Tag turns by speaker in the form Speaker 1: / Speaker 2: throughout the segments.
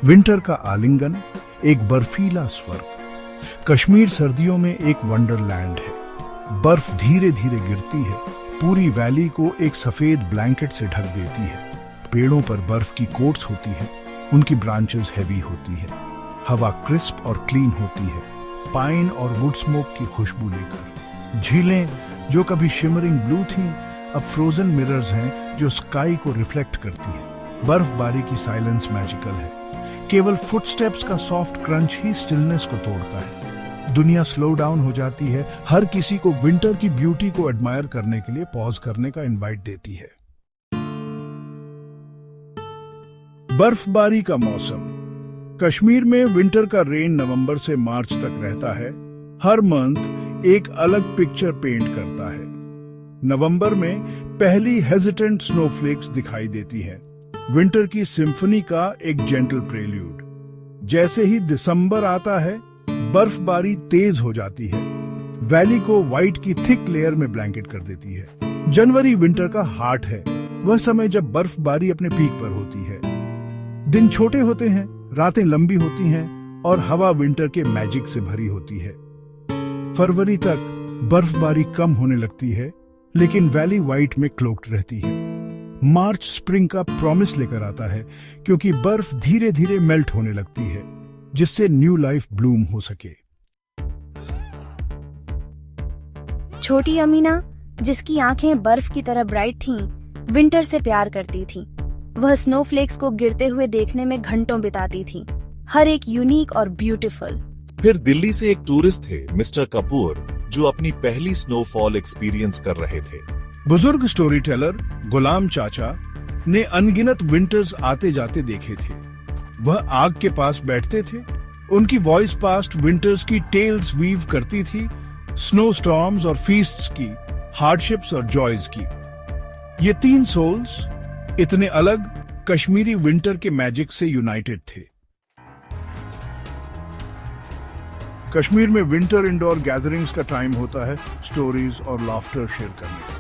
Speaker 1: Winter का आलिंगन, एक बर्फीला स्वर्ग। कश्मीर सर्दियों में एक वंडरलैंड है। बर्फ धीरे धीरे गिरती है, पूरी वैली को एक सफेद ब्लैंकेट से ढक देती है। पेड़ों पर बर्फ की कोट्स होती है, उनकी ब्रांचेस हैवी होती है। हवा क्रिस्प और क्लीन होती है, पाइन और वुड स्मोक की खुशबू लेकर। झीलें जो कभी शिमरिंग ब्लू थीं, अब फ्रोजन मिरर्स हैं जो स्काई को रिफ्लेक्ट करती है। बर्फबारी की साइलेंस मैजिकल है, केवल फुटस्टेप्स का सॉफ्ट क्रंच ही स्टिलनेस को तोड़ता है। दुनिया स्लो डाउन हो जाती है, हर किसी को विंटर की ब्यूटी को एडमायर करने के लिए पॉज करने का इनवाइट देती है। बर्फबारी का मौसम। कश्मीर में विंटर का रेन नवंबर से मार्च तक रहता है। हर मंथ एक अलग पिक्चर पेंट करता है। नवंबर में पहली हेजिटेंट स्नोफ्लेक्स दिखाई देती हैं, विंटर की सिम्फनी का एक जेंटल प्रेल्यूड। जैसे ही दिसंबर आता है, बर्फबारी तेज हो जाती है, वैली को व्हाइट की थिक लेयर में ब्लैंकेट कर देती है। जनवरी विंटर का हार्ट है, वह समय जब बर्फबारी अपने पीक पर होती है। दिन छोटे होते हैं, रातें लंबी होती हैं और हवा विंटर के मैजिक से भरी होती है। फरवरी तक बर्फबारी कम होने लगती है, लेकिन वैली व्हाइट में क्लोक्ड रहती है। मार्च स्प्रिंग का प्रॉमिस लेकर आता है, क्योंकि बर्फ धीरे धीरे मेल्ट होने लगती है, जिससे न्यू लाइफ ब्लूम हो सके।
Speaker 2: छोटी अमीना, जिसकी आंखें बर्फ की तरह ब्राइट थीं, विंटर से प्यार करती थीं। वह स्नोफ्लेक्स को गिरते हुए देखने में घंटों बिताती थीं, हर एक यूनिक और ब्यूटीफुल।
Speaker 3: फिर दिल्ली से एक टूरिस्ट थे, मिस्टर कपूर, जो अपनी पहली स्नोफॉल एक्सपीरियंस कर रहे थे।
Speaker 1: बुजुर्ग स्टोरी टेलर गुलाम चाचा ने अनगिनत विंटर्स आते जाते देखे थे। वह आग के पास बैठते थे, उनकी वॉइस पास्ट विंटर्स की टेल्स वीव करती थी, स्नो स्टॉर्म्स और फीस्ट्स की, हार्डशिप्स और जॉयज की। ये तीन सोल्स इतने अलग, कश्मीरी विंटर के मैजिक से यूनाइटेड थे। कश्मीर में विंटर इंडोर गैदरिंग्स का टाइम होता है, स्टोरीज और लाफ्टर शेयर करने का।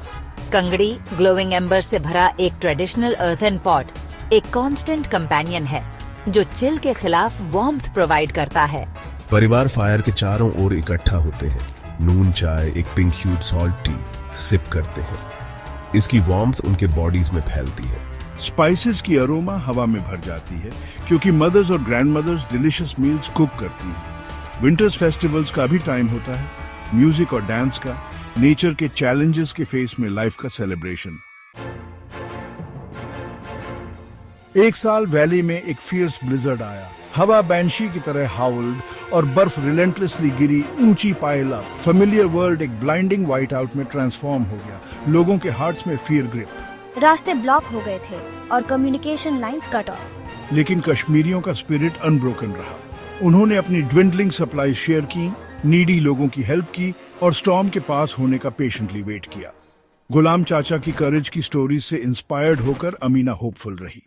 Speaker 4: कंगड़ी, ग्लोइंग एम्बर से भरा एक ट्रेडिशनल अर्थन पॉट एक कांस्टेंट कंपेनियन है, जो चिल के खिलाफ वार्मथ प्रोवाइड करता है।
Speaker 5: परिवार फायर के चारों ओर इकट्ठा होते हैं, नून चाय, एक pink hued salt tea sip करते हैं। इसकी वार्मथ उनके बॉडीज में फैलती है।
Speaker 1: स्पाइसेस की अरोमा हवा में भर जाती है, क्योंकि मदर्स और grandmothers delicious meals cook करती हैं। विंटर्स फेस्टिवल्स का भी टाइम होता है, म्यूजिक और डांस का, नेचर के चैलेंजेस के फेस में लाइफ का सेलिब्रेशन। एक साल वैली में एक फियर्स ब्लिजर्ड आया। हवा बैंशी की तरह हाउल्ड और बर्फ रिलेंटलेसली गिरी ऊंची पाइल अप। फेमिलियर वर्ल्ड एक ब्लाइंडिंग व्हाइट आउट में ट्रांसफॉर्म हो गया। लोगों के हार्ट्स में फियर ग्रिप।
Speaker 2: रास्ते ब्लॉक हो गए थे और कम्युनिकेशन लाइंस कट ऑफ।
Speaker 1: लेकिन कश्मीरियों का स्पिरिट अनब्रोकन रहा। उन्होंने अपनी ड्विंडलिंग सप्लाई शेयर की, नीडी लोगों की हेल्प की और स्टॉर्म के पास होने का पेशेंटली वेट किया। गुलाम चाचा की करेज की स्टोरी से इंस्पायर्ड होकर अमीना होपफुल रही।